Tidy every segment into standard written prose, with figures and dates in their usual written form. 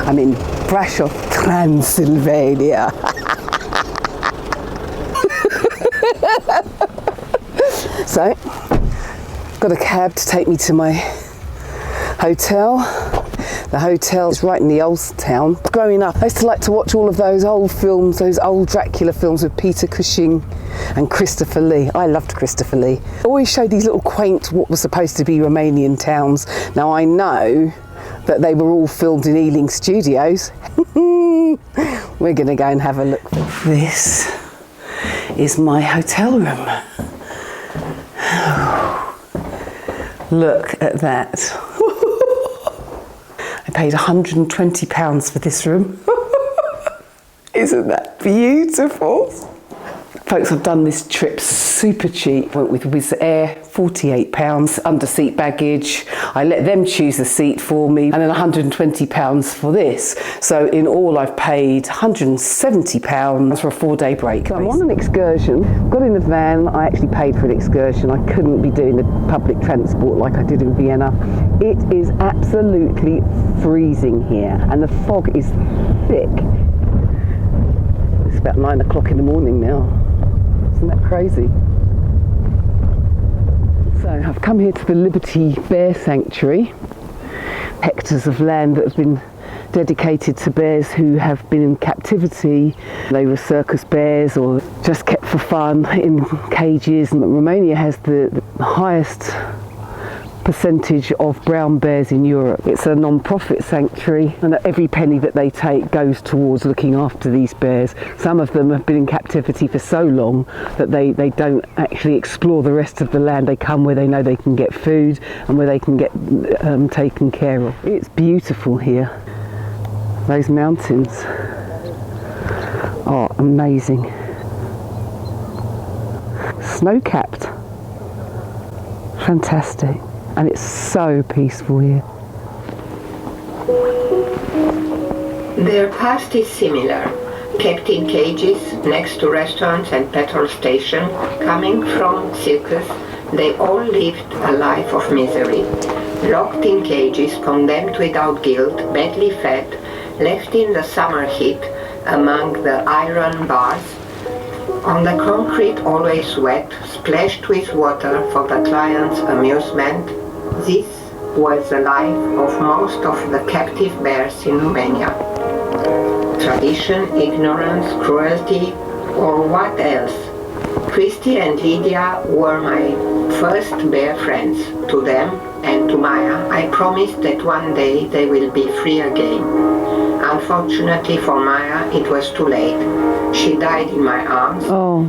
I'm in Brașov, Transylvania. So, got a cab to take me to my hotel. The hotel is right in the old town. Growing up, I used to like to watch all of those old films, those old Dracula films with Peter Cushing and Christopher Lee. I loved Christopher Lee. They always showed these little quaint, what was supposed to be Romanian towns. Now I know that they were all filmed in Ealing Studios. We're gonna go and have a look. This is my hotel room. Look at that. I paid £120 for this room. Isn't that beautiful? Folks, I've done this trip super cheap. Went with Wizz Air, £48, under seat baggage. I let them choose the seat for me, and then £120 for this. So in all, I've paid £170 for a 4-day break. So I'm on an excursion, got in the van. I actually paid for an excursion. I couldn't be doing the public transport like I did in Vienna. It is absolutely freezing here, and the fog is thick. It's about 9 o'clock in the morning now. Isn't that crazy? So I've come here to the Libearty Bear Sanctuary, hectares of land that have been dedicated to bears who have been in captivity. They were circus bears or just kept for fun in cages. And Romania has the highest percentage of brown bears in Europe. It's a non-profit sanctuary, and every penny that they take goes towards looking after these bears. Some of them have been in captivity for so long that they don't actually explore the rest of the land. They come where they know they can get food and where they can get taken care of. It's beautiful here. Those mountains are amazing. Snow-capped. Fantastic. And it's so peaceful here. Their past is similar. Kept in cages next to restaurants and petrol station, coming from circus, they all lived a life of misery. Locked in cages, condemned without guilt, badly fed, left in the summer heat among the iron bars, on the concrete always wet, splashed with water for the client's amusement. This was the life of most of the captive bears in Romania. Tradition, ignorance, cruelty, or what else? Christy and Lydia were my first bear friends. To them and to Maya, I promised that one day they will be free again. Unfortunately for Maya, it was too late. She died in my arms,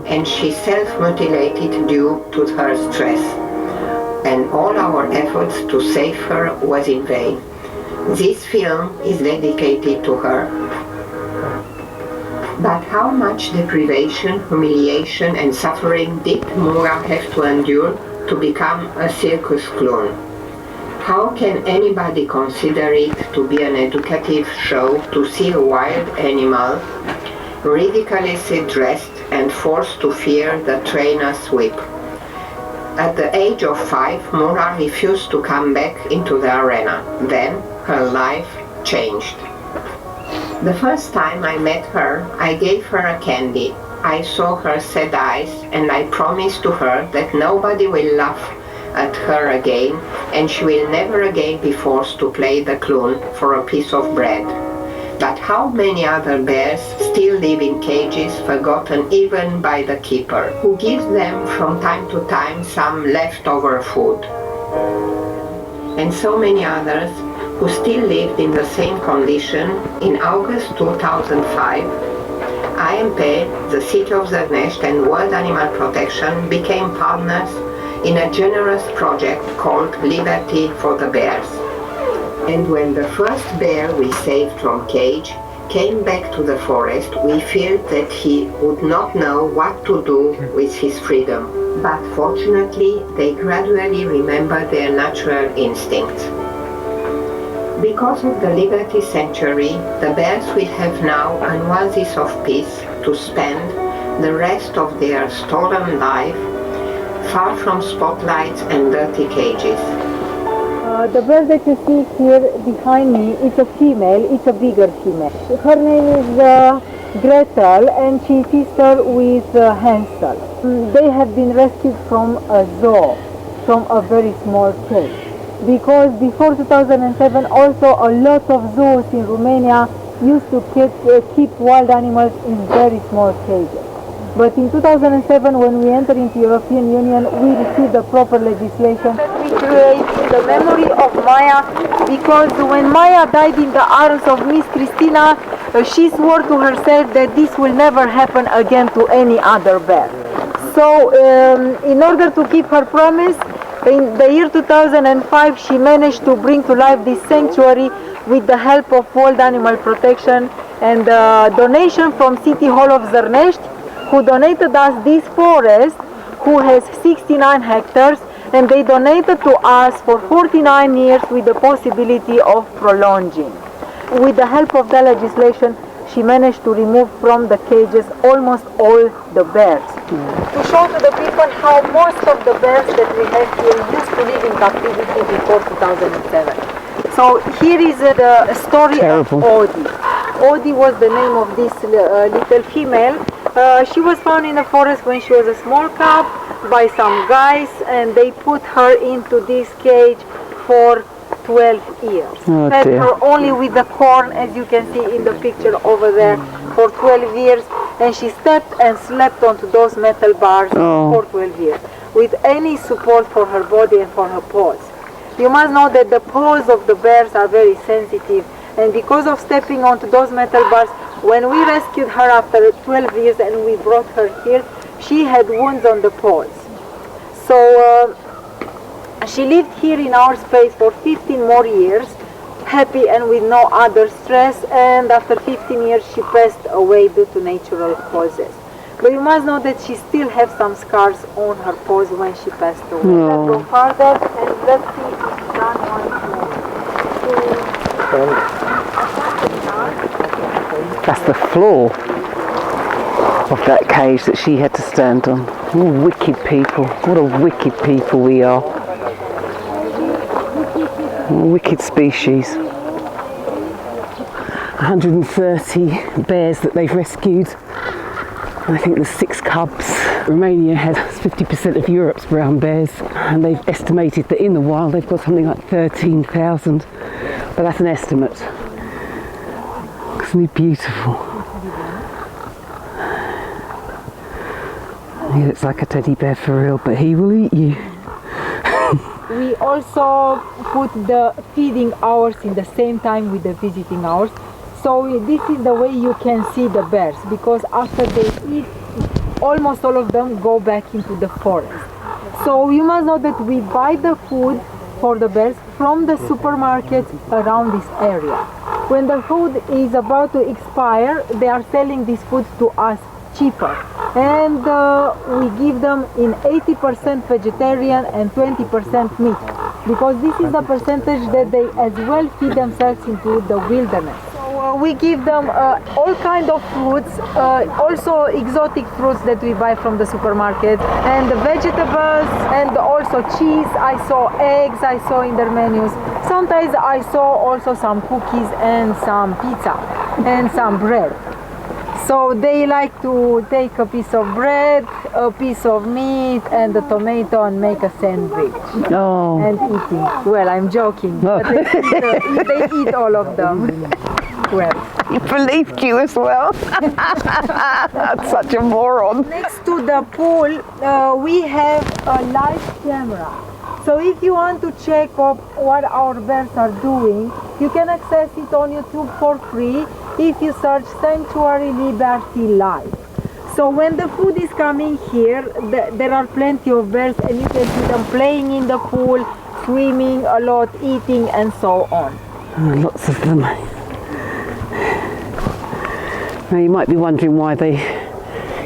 and she self-mutilated due to her stress. And all our efforts to save her was in vain. This film is dedicated to her. But how much deprivation, humiliation and suffering did Mura have to endure to become a circus clown? How can anybody consider it to be an educative show to see a wild animal ridiculously dressed and forced to fear the trainer's whip? At the age of 5, Mura refused to come back into the arena. Then her life changed. The first time I met her, I gave her a candy. I saw her sad eyes, and I promised to her that nobody will laugh at her again, and she will never again be forced to play the clown for a piece of bread. But how many other bears still live in cages, forgotten even by the keeper, who gives them from time to time some leftover food? And so many others who still lived in the same condition. In August 2005, AMP, the City of Zărnești and World Animal Protection became partners in a generous project called Libearty for the Bears. And when the first bear we saved from cage came back to the forest, we feared that he would not know what to do with his freedom. But fortunately, they gradually remembered their natural instincts. Because of the Libearty Sanctuary, the bears will have now an oasis of peace to spend the rest of their stolen life far from spotlights and dirty cages. The bird that you see here behind me, it's a female, it's a bigger female. Her name is Gretel, and she is sister with Hansel. They have been rescued from a zoo, from a very small cage. Because before 2007 also a lot of zoos in Romania used to keep wild animals in very small cages. But in 2007, when we entered into European Union, we received the proper legislation that we create in the memory of Maya, because when Maya died in the arms of Miss Cristina, she swore to herself that this will never happen again to any other bear. So in order to keep her promise, in the year 2005 she managed to bring to life this sanctuary with the help of Wild Animal Protection and donation from City Hall of Zărnești, who donated us this forest, who has 69 hectares, and they donated to us for 49 years with the possibility of prolonging. With the help of the legislation, she managed to remove from the cages almost all the bears. To show to the people how most of the bears that we have here used to live in captivity before 2007. So here is the story of Odi. Odi was the name of this little female. She was found in the forest when she was a small cub by some guys, and they put her into this cage for 12 years. Fed her only with the corn, as you can see in the picture over there, for 12 years, and she stepped and slept onto those metal bars for 12 years, with any support for her body and for her paws. You must know that the paws of the bears are very sensitive, and because of stepping onto those metal bars, when we rescued her after 12 years and we brought her here, she had wounds on the paws. So she lived here in our space for 15 more years, happy and with no other stress, and after 15 years she passed away due to natural causes. But you must know that she still has some scars on her paws when she passed away. Let's go further and let's see if it's done once more. That's the floor of that cage that she had to stand on. Oh, wicked people. What a wicked people we are. Wicked species. 130 bears that they've rescued. I think there's 6 cubs. Romania has 50% of Europe's brown bears, and they've estimated that in the wild they've got something like 13,000, but that's an estimate. Isn't he beautiful? He looks like a teddy bear for real, but he will eat you. We also put the feeding hours in the same time with the visiting hours. So this is the way you can see the bears, because after they eat, almost all of them go back into the forest. So you must know that we buy the food for the bears from the supermarkets around this area. When the food is about to expire, they are selling this food to us cheaper. And we give them in 80% vegetarian and 20% meat, because this is the percentage that they as well feed themselves into the wilderness. We give them all kind of fruits, also exotic fruits that we buy from the supermarket, and the vegetables, and also cheese. I saw eggs, I saw in their menus. Sometimes I saw also some cookies and some pizza and some bread. So they like to take a piece of bread, a piece of meat, and a tomato and make a sandwich. And eating. Well, I'm joking. But they eat all of them. Well, He believed you as well. That's such a moron. next to the pool, we have a live camera. So if you want to check up what our bears are doing, you can access it on YouTube for free if you search Sanctuary Libearty Live. So when the food is coming here, there are plenty of bears, and you can see them playing in the pool, swimming a lot, eating, and so on. Lots of them. Now you might be wondering why they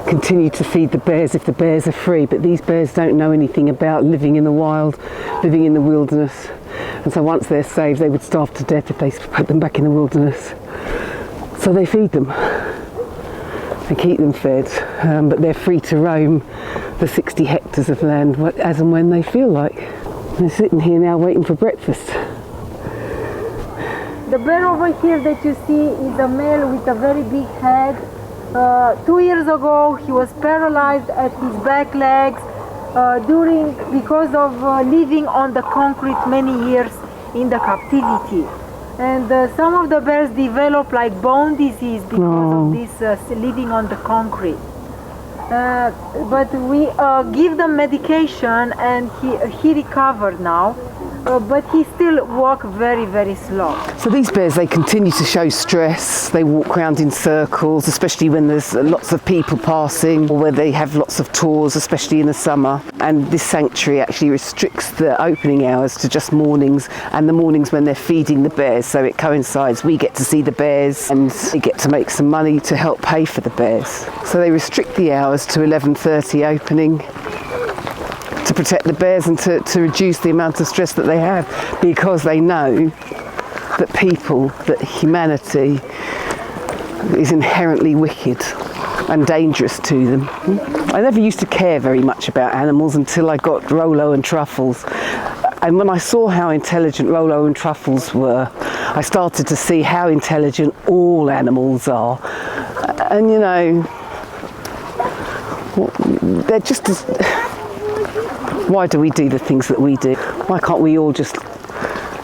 continue to feed the bears if the bears are free, but these bears don't know anything about living in the wild, living in the wilderness, and so once they're saved they would starve to death if they put them back in the wilderness. So they feed them, they keep them fed, but they're free to roam the 60 hectares of land as and when they feel like. They're sitting here now waiting for breakfast. The bear over here that you see is a male with a very big head. 2 years ago he was paralyzed at his back legs because of living on the concrete many years in the captivity. And some of the bears develop like bone disease because of this living on the concrete. But we give them medication and he recovered now. But he still walks very, very slow. So these bears, they continue to show stress. They walk around in circles, especially when there's lots of people passing or where they have lots of tours, especially in the summer. And this sanctuary actually restricts the opening hours to just mornings and the mornings when they're feeding the bears. So it coincides. We get to see the bears and we get to make some money to help pay for the bears. So they restrict the hours to 11:30 opening, to protect the bears and to reduce the amount of stress that they have, because they know that humanity is inherently wicked and dangerous to them. I never used to care very much about animals until I got Rolo and Truffles. And when I saw how intelligent Rolo and Truffles were, I started to see how intelligent all animals are. And you know, they're just as... Why do we do the things that we do? Why can't we all just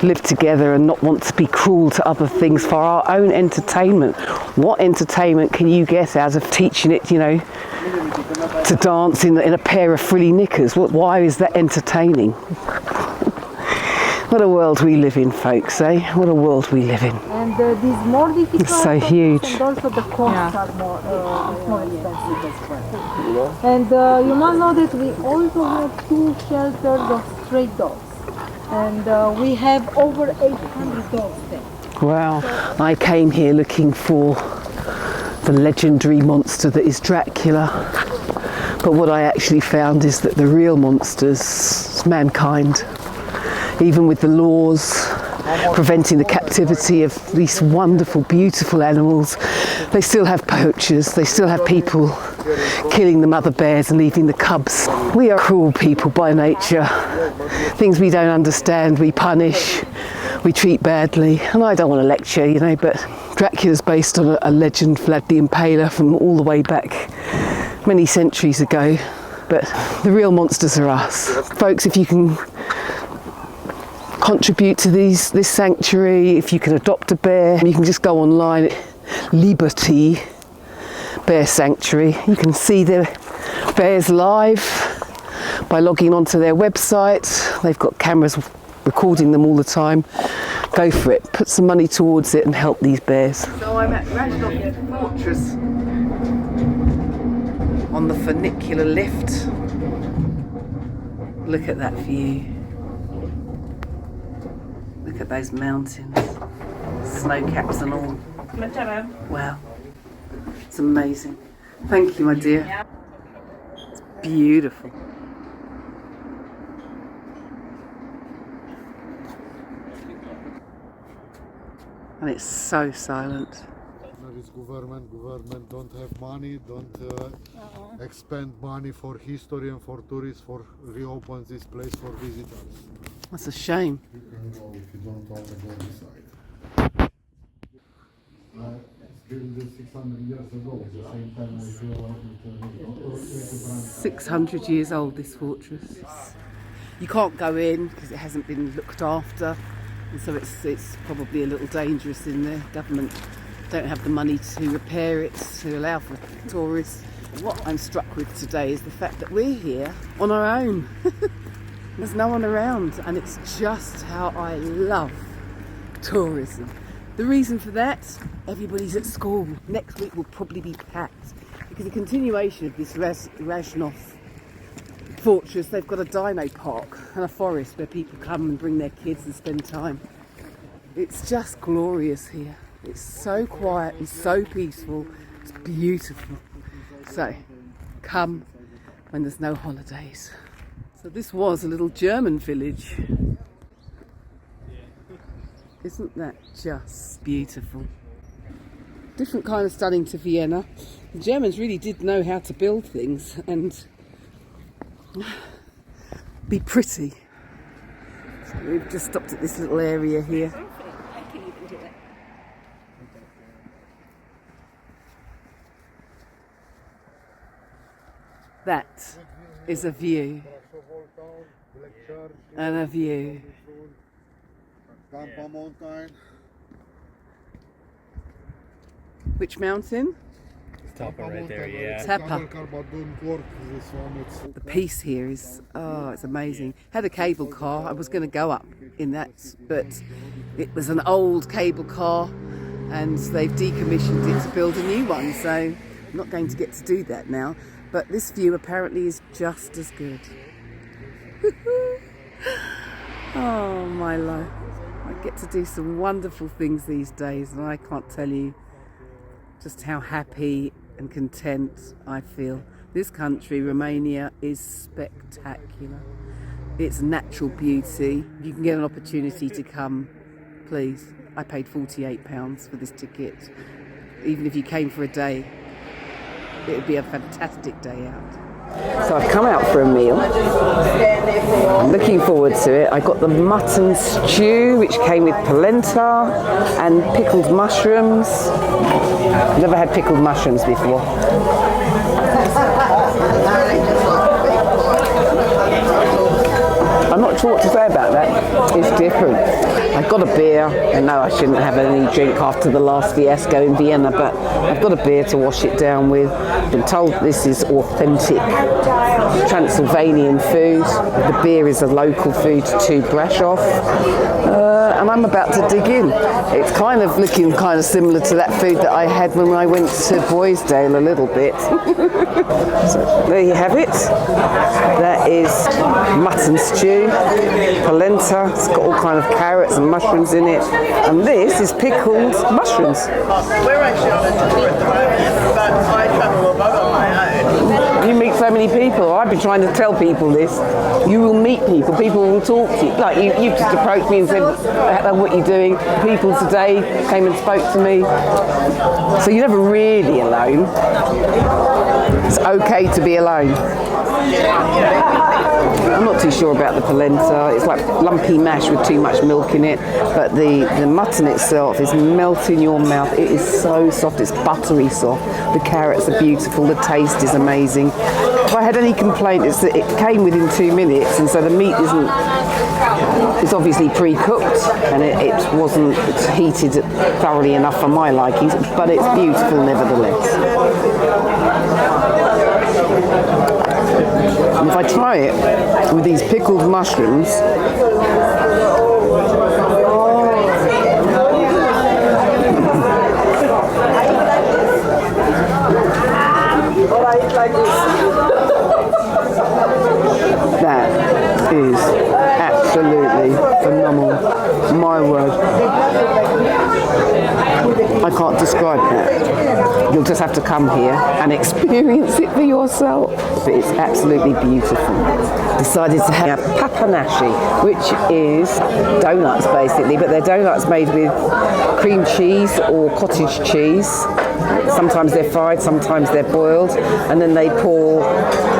live together and not want to be cruel to other things for our own entertainment? What entertainment can you get out of teaching it, you know, to dance in a pair of frilly knickers? Why is that entertaining? What a world we live in, folks, eh? What a world we live in. And these more difficult. It's so huge. And also the costs are more expensive as well. And you must know that we also have 2 shelters of stray dogs. And we have over 800 dogs there. Wow. I came here looking for the legendary monster that is Dracula. But what I actually found is that the real monsters is mankind. Even with the laws preventing the captivity of these wonderful, beautiful animals, they still have poachers, they still have people killing the mother bears and leaving the cubs. We are cruel people by nature. Things we don't understand, we punish, we treat badly. And I don't want to lecture, you know, but Dracula's based on a legend, Vlad the Impaler, from all the way back many centuries ago. But the real monsters are us. Folks, if you can contribute to this sanctuary, if you can adopt a bear, you can just go online, Libearty Bear Sanctuary. You can see the bears live by logging onto their website. They've got cameras recording them all the time. Go for it, put some money towards it and help these bears. So I'm at Râșnov Fortress on the funicular lift. Look at that view. Look at those mountains, snow caps and all. Wow, it's amazing. Thank you, my dear. It's beautiful. And it's so silent. It's government don't have money, don't expend money for history and for tourists, for reopen this place for visitors. That's a shame. You can go if you don't want to go inside. It's built 600 years ago, at the same time as the 600 years old, this fortress. You can't go in because it hasn't been looked after, and so it's probably a little dangerous in there. Government don't have the money to repair it, to allow for tourists. What I'm struck with today is the fact that we're here on our own. There's no one around, and it's just how I love tourism. The reason for that, everybody's at school. Next week will probably be packed because the continuation of this Râșnov Fortress, they've got a dino park and a forest where people come and bring their kids and spend time. It's just glorious here. It's so quiet and so peaceful. It's beautiful. So come when there's no holidays. So this was a little German village. Isn't that just beautiful? Different kind of stunning to Vienna. The Germans really did know how to build things and be pretty. So we've just stopped at this little area here. That is a view. And a view. Campa mountain. Which mountain? Tapa right there, yeah. Tapa. The peace here is, it's amazing. Had a cable car. I was going to go up in that, but it was an old cable car and they've decommissioned it to build a new one. So I'm not going to get to do that now. But this view apparently is just as good. Oh, my life. I get to do some wonderful things these days and I can't tell you just how happy and content I feel. This country, Romania, is spectacular. It's natural beauty. You can get an opportunity to come, please. I paid £48 for this ticket. Even if you came for a day, it would be a fantastic day out. So I've come out for a meal. I'm looking forward to it. I got the mutton stew, which came with polenta and pickled mushrooms. Never had pickled mushrooms before. I'm not sure what to say about that. It's different. I got a beer. I know I shouldn't have any drink after the last fiasco in Vienna, but I've got a beer to wash it down with. I've been told this is authentic Transylvanian food. The beer is a local food to Brasov. And I'm about to dig in. It's kind of looking kind of similar to that food that I had when I went to Boysdale a little bit. So there you have it. That is mutton stew, polenta. It's got all kind of carrots and mushrooms in it. And this is pickled mushrooms. We're actually on a tour at the moment, but I travel a lot on my own. You meet so many people. I've been trying to tell people this. You will meet people. People will talk to you. Like you just approached me and said, "What are you doing?" People today came and spoke to me. So you're never really alone. It's okay to be alone. I'm not too sure about the polenta. It's like lumpy mash with too much milk in it, but the mutton itself is melting in your mouth. It is so soft. It's buttery soft. The carrots are beautiful. The taste is amazing. If I had any complaint, it's that it came within 2 minutes, and so the meat it's obviously pre-cooked, and it wasn't heated thoroughly enough for my likings, but it's beautiful nevertheless. And if I try it with these pickled mushrooms, that is absolutely phenomenal. My word. I can't describe that. You'll just have to come here and experience it for yourself. But it's absolutely beautiful. Decided to have papanashi, which is donuts basically, but they're donuts made with cream cheese or cottage cheese. Sometimes they're fried, sometimes they're boiled, and then they pour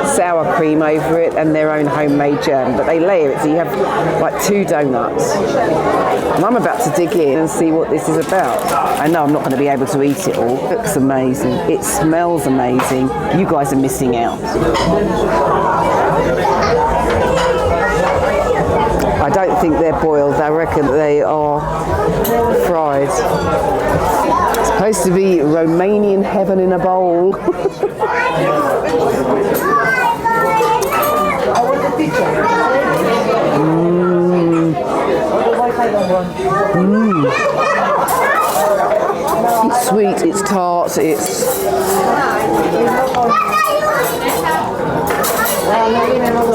sour cream over it and their own homemade jam. But they layer it, so you have like 2 donuts. And I'm about to dig in and see what this is about. I know I'm not going to be able to eat it all. It looks amazing. It smells amazing. You guys are missing out. I don't think they're boiled. I reckon they are fried. It's supposed to be Romanian heaven in a bowl. It's sweet, it's tart, it's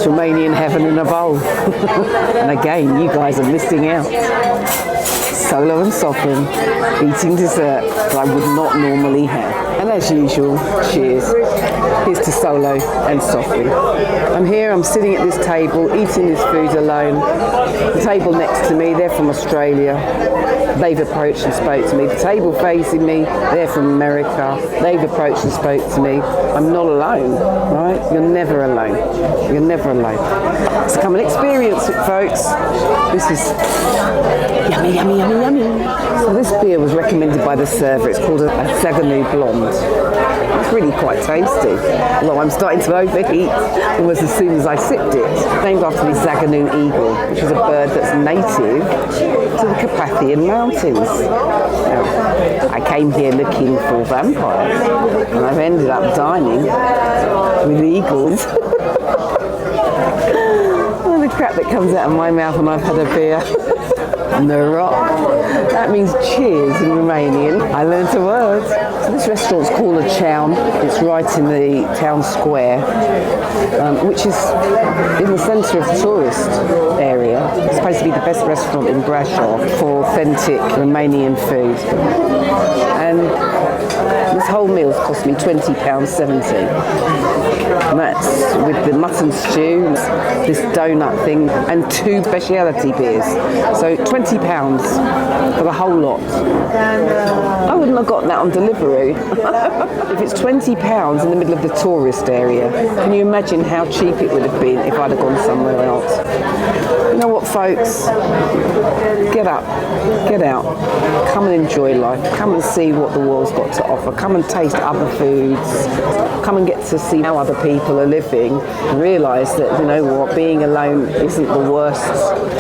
Romanian heaven in a bowl. And again, you guys are missing out. Solo&Sovereign, eating dessert that I would not normally have. And as usual, cheers. Here's to Solo&Sovereign. I'm here, I'm sitting at this table, eating this food alone. The table next to me, they're from Australia. They've approached and spoke to me. The table facing me, they're from America. They've approached and spoke to me. I'm not alone, right? You're never alone. You're never alone. So come and experience it, folks. This is yummy, yummy, yummy, yummy. So this beer was recommended by the server. It's called a Zaganou Blonde. It's really quite tasty. Although I'm starting to overheat almost as soon as I sipped it. Named after the Zaganou eagle, which is a bird that's native to the Carpathian Mountains. Now, I came here looking for vampires, and I've ended up dining with eagles. Oh, the crap that comes out of my mouth when I've had a beer. Narok. That means cheers in Romanian. I learned a word. So this restaurant's called a Chown. It's right in the town square, which is in the centre of the tourist area. It's supposed to be the best restaurant in Brașov for authentic Romanian food. And this whole meal's cost me £20.70. And that's with the mutton stew, this donut thing, and 2 speciality beers. So £20 for the whole lot. I wouldn't have gotten that on Deliveroo. If it's £20 in the middle of the tourist area, can you imagine how cheap it would have been if I'd have gone somewhere else? You know what, folks? Get up, get out, come and enjoy life, come and see what the world's got to offer, come and taste other foods, come and get to see how other people are living, and realise that, you know what, being alone isn't the worst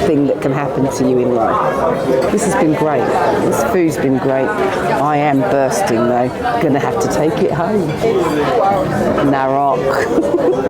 thing that can happen to you in life. This has been great. This food's been great. I am bursting though. Gonna have to take it home. Narok.